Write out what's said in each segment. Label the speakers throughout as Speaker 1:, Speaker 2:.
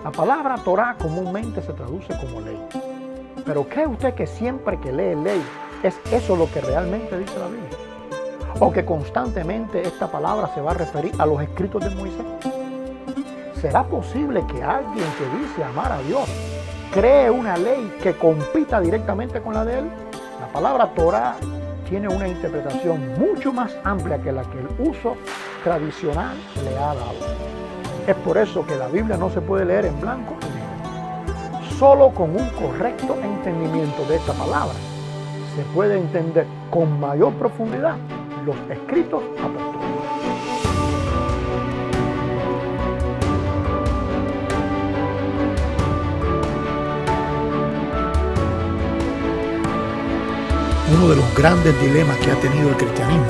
Speaker 1: La palabra Torah comúnmente se traduce como ley. Pero ¿cree usted que siempre que lee ley es eso lo que realmente dice la Biblia? ¿O que constantemente esta palabra se va a referir a los escritos de Moisés? ¿Será posible que alguien que dice amar a Dios cree una ley que compita directamente con la de él? La palabra Torah tiene una interpretación mucho más amplia que la que el uso tradicional le ha dado. Es por eso que la Biblia no se puede leer en blanco y negro. Solo con un correcto entendimiento de esta palabra se puede entender con mayor profundidad los escritos apostólicos.
Speaker 2: Uno de los grandes dilemas que ha tenido el cristianismo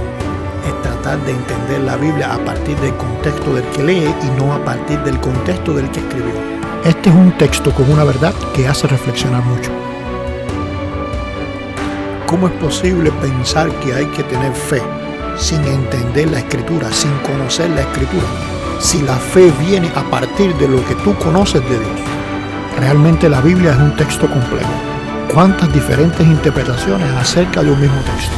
Speaker 2: es tratar de entender la Biblia a partir del contexto del que lee y no a partir del contexto del que escribió. Este es un texto con una verdad que hace reflexionar mucho. ¿Cómo es posible pensar que hay que tener fe sin entender la Escritura, sin conocer la Escritura, si la fe viene a partir de lo que tú conoces de Dios? Realmente la Biblia es un texto complejo. ¿Cuántas diferentes interpretaciones acerca de un mismo texto?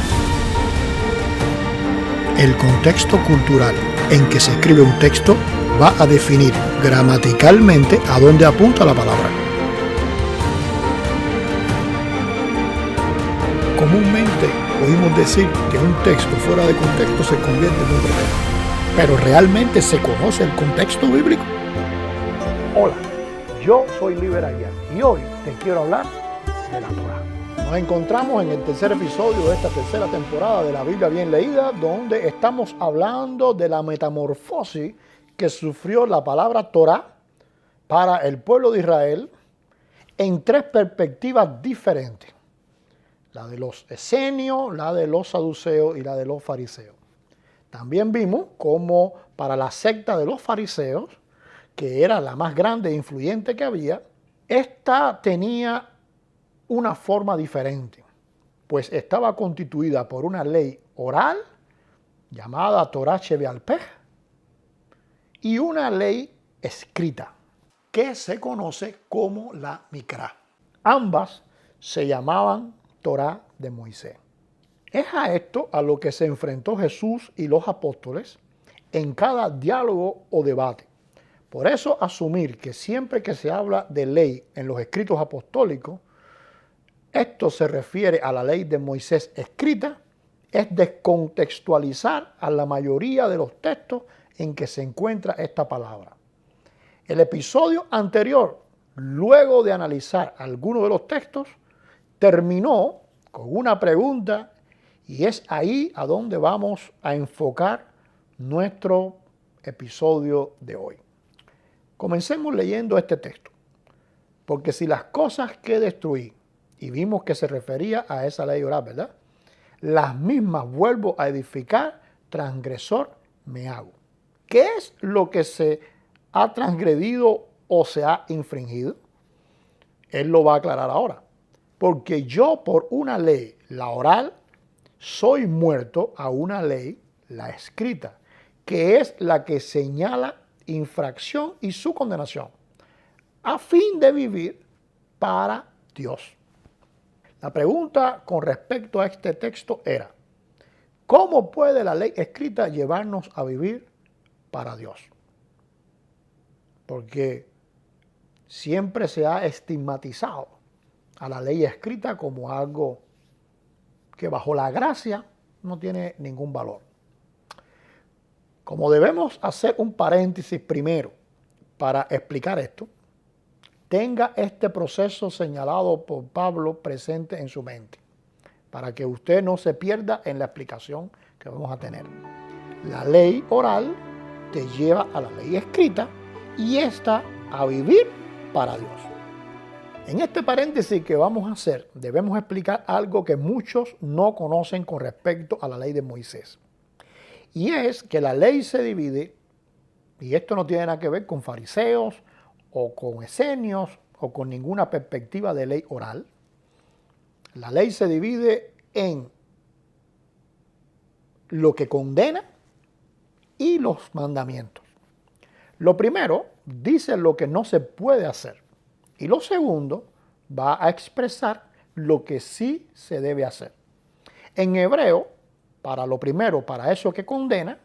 Speaker 2: El contexto cultural en que se escribe un texto va a definir gramaticalmente a dónde apunta la palabra. Comúnmente oímos decir que un texto fuera de contexto se convierte en un pretexto. ¿Pero realmente se conoce el contexto bíblico?
Speaker 1: Hola, yo soy Liber Aguiar y hoy te quiero hablar de la Torah. Nos encontramos en el tercer episodio de esta tercera temporada de la Biblia Bien Leída, donde estamos hablando de la metamorfosis que sufrió la palabra Torah para el pueblo de Israel en tres perspectivas diferentes: la de los esenios, la de los saduceos y la de los fariseos. También vimos cómo para la secta de los fariseos, que era la más grande e influyente que había, esta tenía una forma diferente, pues estaba constituida por una ley oral llamada Torah Shebe'al Peh y una ley escrita que se conoce como la Mikra. Ambas se llamaban Torah de Moisés. Es a esto a lo que se enfrentó Jesús y los apóstoles en cada diálogo o debate. Por eso asumir que siempre que se habla de ley en los escritos apostólicos, esto se refiere a la ley de Moisés escrita, es descontextualizar a la mayoría de los textos en que se encuentra esta palabra. El episodio anterior, luego de analizar algunos de los textos, terminó con una pregunta y es ahí a donde vamos a enfocar nuestro episodio de hoy. Comencemos leyendo este texto, porque si las cosas que destruí, y vimos que se refería a esa ley oral, ¿verdad?, las mismas vuelvo a edificar, transgresor me hago. ¿Qué es lo que se ha transgredido o se ha infringido? Él lo va a aclarar ahora. Porque yo por una ley, la oral, soy muerto a una ley, la escrita, que es la que señala infracción y su condenación, a fin de vivir para Dios. La pregunta con respecto a este texto era: ¿cómo puede la ley escrita llevarnos a vivir para Dios? Porque siempre se ha estigmatizado a la ley escrita como algo que bajo la gracia no tiene ningún valor. Como debemos hacer un paréntesis primero para explicar esto, tenga este proceso señalado por Pablo presente en su mente, para que usted no se pierda en la explicación que vamos a tener. La ley oral te lleva a la ley escrita y esta a vivir para Dios. En este paréntesis que vamos a hacer, debemos explicar algo que muchos no conocen con respecto a la ley de Moisés. Y es que la ley se divide, y esto no tiene nada que ver con fariseos o con esenios o con ninguna perspectiva de ley oral. La ley se divide en lo que condena y los mandamientos. Lo primero dice lo que no se puede hacer. Y lo segundo va a expresar lo que sí se debe hacer. En hebreo, para lo primero, para eso que condena,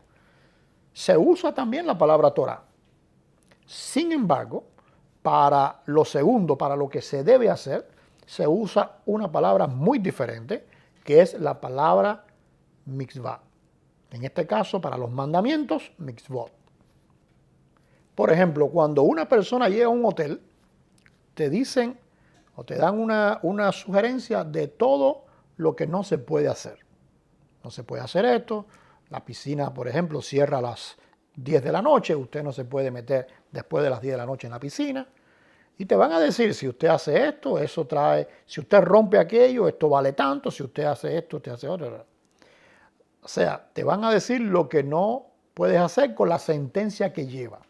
Speaker 1: se usa también la palabra Torah. Sin embargo, para lo segundo, para lo que se debe hacer, se usa una palabra muy diferente, que es la palabra mitzvah. En este caso, para los mandamientos, mitzvot. Por ejemplo, cuando una persona llega a un hotel, te dicen o te dan una sugerencia de todo lo que no se puede hacer. No se puede hacer esto. La piscina, por ejemplo, cierra a las 10 de la noche. Usted no se puede meter después de las 10 de la noche en la piscina. Y te van a decir, si usted hace esto, eso trae, si usted rompe aquello, esto vale tanto, si usted hace esto, usted hace otro. O sea, te van a decir lo que no puedes hacer con la sentencia que lleva.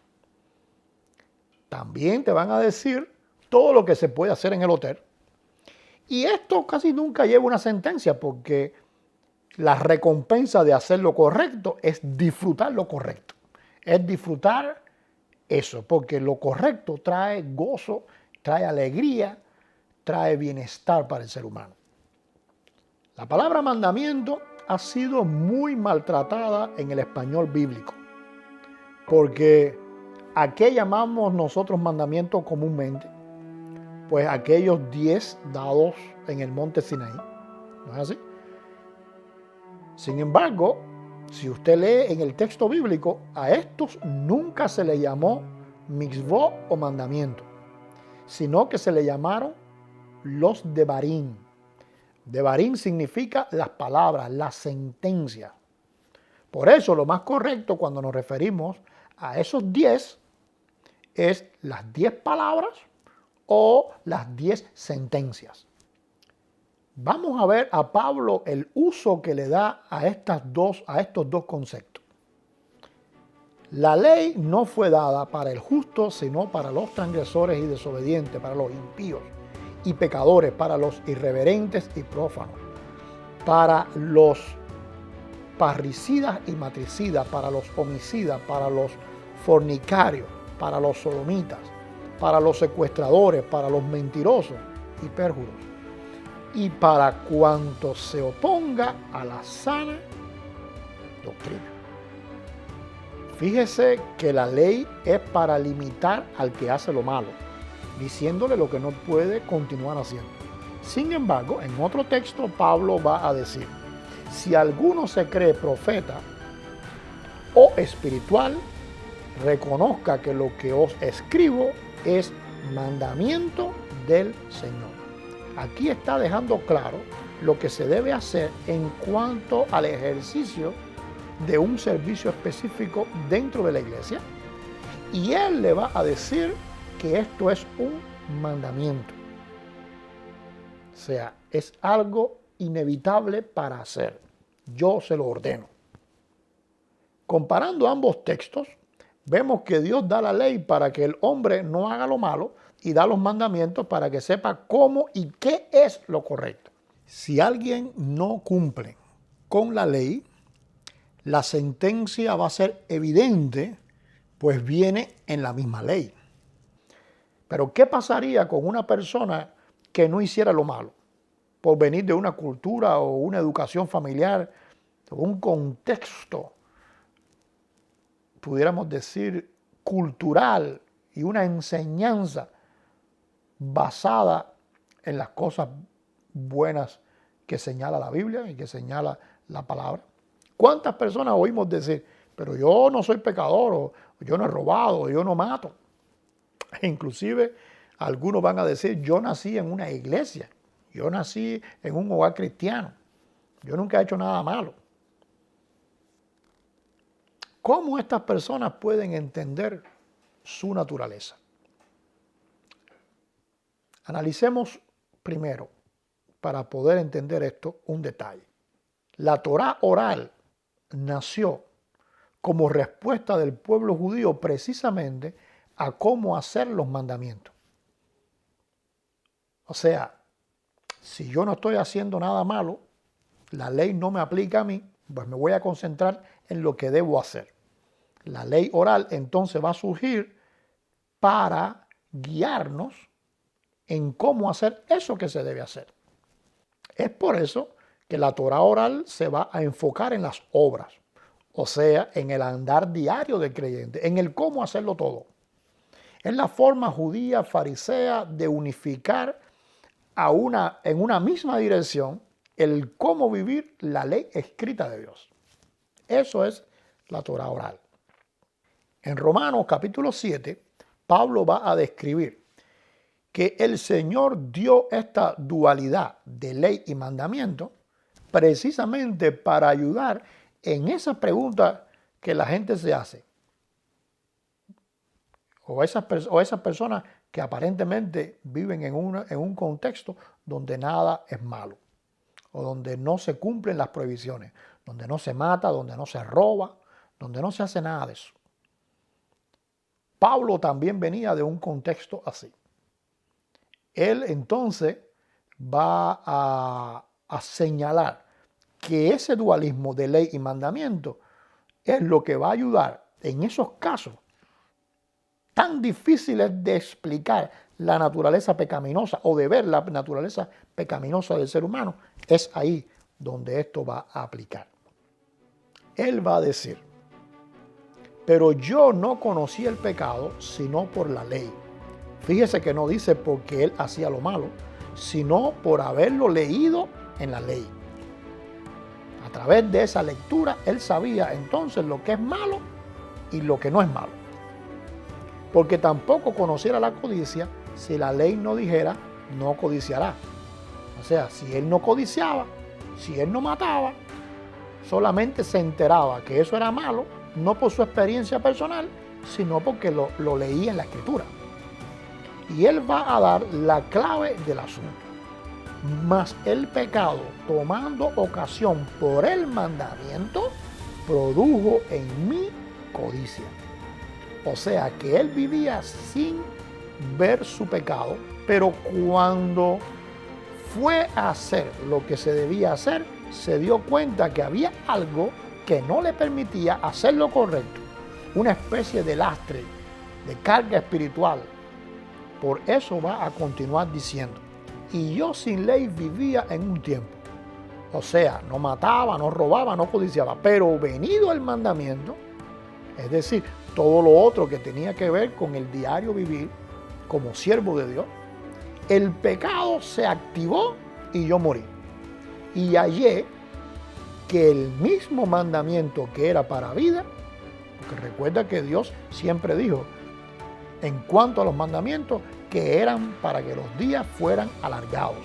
Speaker 1: También te van a decir todo lo que se puede hacer en el hotel. Y esto casi nunca lleva una sentencia, porque la recompensa de hacer lo correcto es disfrutar lo correcto. Es disfrutar eso, porque lo correcto trae gozo, trae alegría, trae bienestar para el ser humano. La palabra mandamiento ha sido muy maltratada en el español bíblico, porque ¿a qué llamamos nosotros mandamientos comúnmente? Pues aquellos 10 dados en el monte Sinaí. ¿No es así? Sin embargo, si usted lee en el texto bíblico, a estos nunca se le llamó mitzvot o mandamiento, sino que se le llamaron los devarim. Devarim significa las palabras, las sentencias. Por eso lo más correcto cuando nos referimos a esos 10 es las 10 palabras o las 10 sentencias. Vamos a ver a Pablo el uso que le da a estos dos conceptos. La ley no fue dada para el justo, sino para los transgresores y desobedientes, para los impíos y pecadores, para los irreverentes y prófanos, para los parricidas y matricidas, para los homicidas, para los fornicarios, para los sodomitas, para los secuestradores, para los mentirosos y pérjuros, y para cuanto se oponga a la sana doctrina. Fíjese que la ley es para limitar al que hace lo malo, diciéndole lo que no puede continuar haciendo. Sin embargo, en otro texto Pablo va a decir, si alguno se cree profeta o espiritual, reconozca que lo que os escribo es mandamiento del Señor. Aquí está dejando claro lo que se debe hacer en cuanto al ejercicio de un servicio específico dentro de la iglesia. Y él le va a decir que esto es un mandamiento. O sea, es algo inevitable para hacer. Yo se lo ordeno. Comparando ambos textos, vemos que Dios da la ley para que el hombre no haga lo malo y da los mandamientos para que sepa cómo y qué es lo correcto. Si alguien no cumple con la ley, la sentencia va a ser evidente, pues viene en la misma ley. Pero ¿qué pasaría con una persona que no hiciera lo malo? Por venir de una cultura o una educación familiar, o un contexto, pudiéramos decir, cultural y una enseñanza basada en las cosas buenas que señala la Biblia y que señala la palabra. ¿Cuántas personas oímos decir, pero yo no soy pecador, o yo no he robado, o yo no mato? E inclusive algunos van a decir, yo nací en una iglesia, yo nací en un hogar cristiano, yo nunca he hecho nada malo. ¿Cómo estas personas pueden entender su naturaleza? Analicemos primero, para poder entender esto, un detalle. La Torá oral nació como respuesta del pueblo judío precisamente a cómo hacer los mandamientos. O sea, si yo no estoy haciendo nada malo, la ley no me aplica a mí, pues me voy a concentrar en lo que debo hacer. La ley oral entonces va a surgir para guiarnos en cómo hacer eso que se debe hacer. Es por eso que la Torá oral se va a enfocar en las obras, o sea, en el andar diario del creyente, en el cómo hacerlo todo. Es la forma judía farisea de unificar en una misma dirección el cómo vivir la ley escrita de Dios. Eso es la Torá oral. En Romanos capítulo 7, Pablo va a describir que el Señor dio esta dualidad de ley y mandamiento precisamente para ayudar en esa pregunta que la gente se hace. O esas personas que aparentemente viven en un contexto donde nada es malo, o donde no se cumplen las prohibiciones, donde no se mata, donde no se roba, donde no se hace nada de eso. Pablo también venía de un contexto así. Él entonces va a señalar que ese dualismo de ley y mandamiento es lo que va a ayudar en esos casos tan difíciles de explicar la naturaleza pecaminosa o de ver la naturaleza pecaminosa del ser humano. Es ahí donde esto va a aplicar. Él va a decir: pero yo no conocí el pecado sino por la ley. Fíjese que no dice porque él hacía lo malo, sino por haberlo leído en la ley. A través de esa lectura, él sabía entonces lo que es malo y lo que no es malo. Porque tampoco conociera la codicia si la ley no dijera, no codiciará. O sea, si él no codiciaba, si él no mataba, solamente se enteraba que eso era malo, no por su experiencia personal, sino porque lo leía en la Escritura. Y él va a dar la clave del asunto. Mas el pecado, tomando ocasión por el mandamiento, produjo en mí codicia. O sea que él vivía sin ver su pecado, pero cuando fue a hacer lo que se debía hacer, se dio cuenta que había algo que no le permitía hacer lo correcto. Una especie de lastre, de carga espiritual. Por eso va a continuar diciendo: y yo sin ley vivía en un tiempo. O sea, no mataba, no robaba, no codiciaba. Pero venido el mandamiento, es decir, todo lo otro que tenía que ver con el diario vivir como siervo de Dios, el pecado se activó y yo morí. Y hallé que el mismo mandamiento que era para vida, porque recuerda que Dios siempre dijo, en cuanto a los mandamientos, que eran para que los días fueran alargados.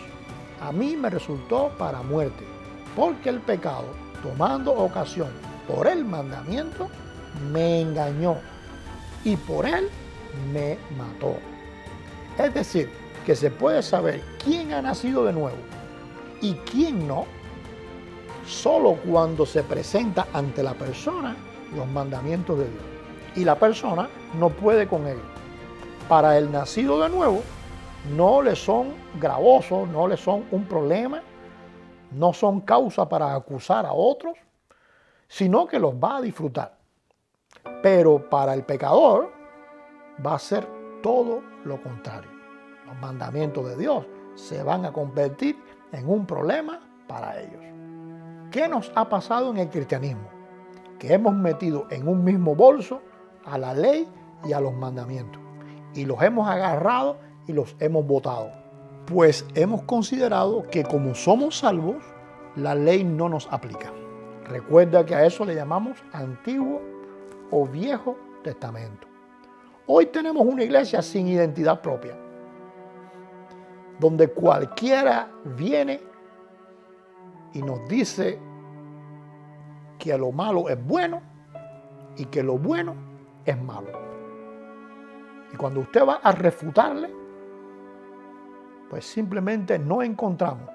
Speaker 1: A mí me resultó para muerte, porque el pecado, tomando ocasión por el mandamiento, me engañó y por él me mató. Es decir, que se puede saber quién ha nacido de nuevo y quién no, solo cuando se presenta ante la persona los mandamientos de Dios. Y la persona no puede con ellos. Para el nacido de nuevo, no le son gravosos, no le son un problema, no son causa para acusar a otros, sino que los va a disfrutar. Pero para el pecador va a ser todo lo contrario. Los mandamientos de Dios se van a convertir en un problema para ellos. ¿Qué nos ha pasado en el cristianismo? Que hemos metido en un mismo bolso a la ley y a los mandamientos. Y los hemos agarrado y los hemos botado. Pues hemos considerado que como somos salvos, la ley no nos aplica. Recuerda que a eso le llamamos Antiguo o Viejo Testamento. Hoy tenemos una iglesia sin identidad propia, donde cualquiera viene y nos dice que lo malo es bueno y que lo bueno es malo. Y cuando usted va a refutarle, pues simplemente no encontramos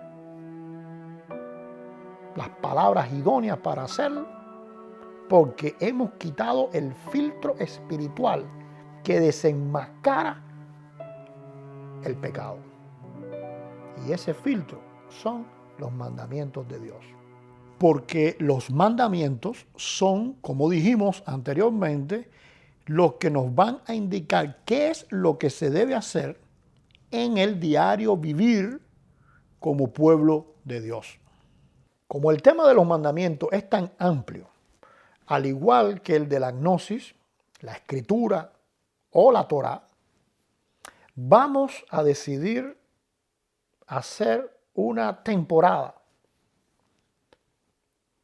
Speaker 1: las palabras idóneas para hacerlo, porque hemos quitado el filtro espiritual que desenmascara el pecado. Y ese filtro son los mandamientos de Dios. Porque los mandamientos son, como dijimos anteriormente, los que nos van a indicar qué es lo que se debe hacer en el diario vivir como pueblo de Dios. Como el tema de los mandamientos es tan amplio, al igual que el de la gnosis, la escritura o la Torá, vamos a decidir hacer una temporada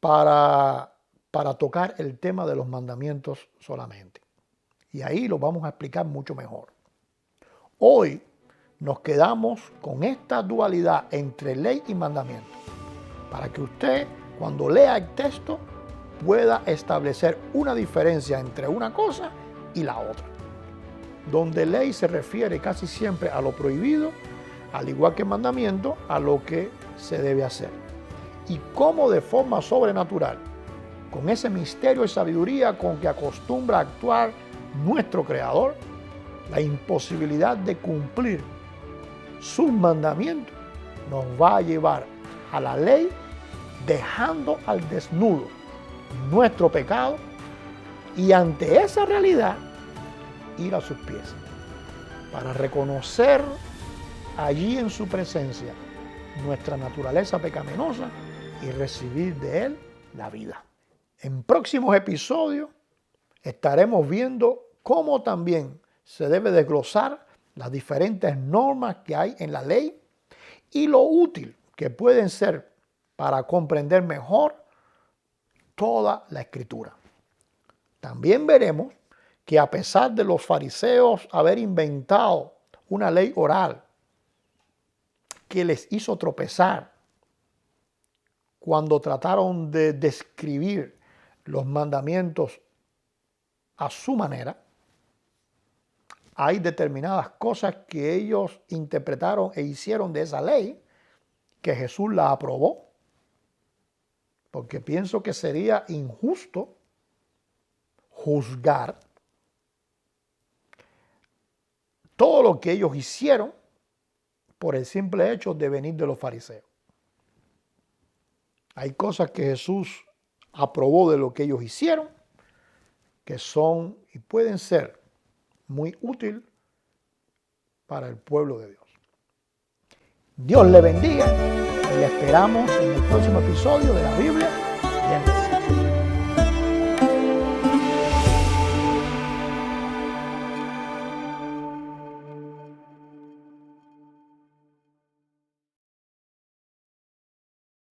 Speaker 1: para tocar el tema de los mandamientos solamente. Y ahí lo vamos a explicar mucho mejor. Hoy nos quedamos con esta dualidad entre ley y mandamiento, para que usted, cuando lea el texto, pueda establecer una diferencia entre una cosa y la otra. Donde ley se refiere casi siempre a lo prohibido, al igual que mandamiento, a lo que se debe hacer. Y cómo de forma sobrenatural, con ese misterio y sabiduría con que acostumbra a actuar nuestro Creador, la imposibilidad de cumplir sus mandamientos nos va a llevar a la ley, dejando al desnudo nuestro pecado y ante esa realidad ir a sus pies para reconocer allí en su presencia nuestra naturaleza pecaminosa y recibir de Él la vida. En próximos episodios estaremos viendo cómo también se debe desglosar las diferentes normas que hay en la ley y lo útil que pueden ser para comprender mejor toda la Escritura. También veremos que a pesar de los fariseos haber inventado una ley oral que les hizo tropezar cuando trataron de describir los mandamientos a su manera, hay determinadas cosas que ellos interpretaron e hicieron de esa ley que Jesús la aprobó, porque pienso que sería injusto juzgar todo lo que ellos hicieron por el simple hecho de venir de los fariseos. Hay cosas que Jesús aprobó de lo que ellos hicieron, que son y pueden ser muy útil para el pueblo de Dios. Dios le bendiga y le esperamos en el próximo episodio de la Biblia Bien Leída.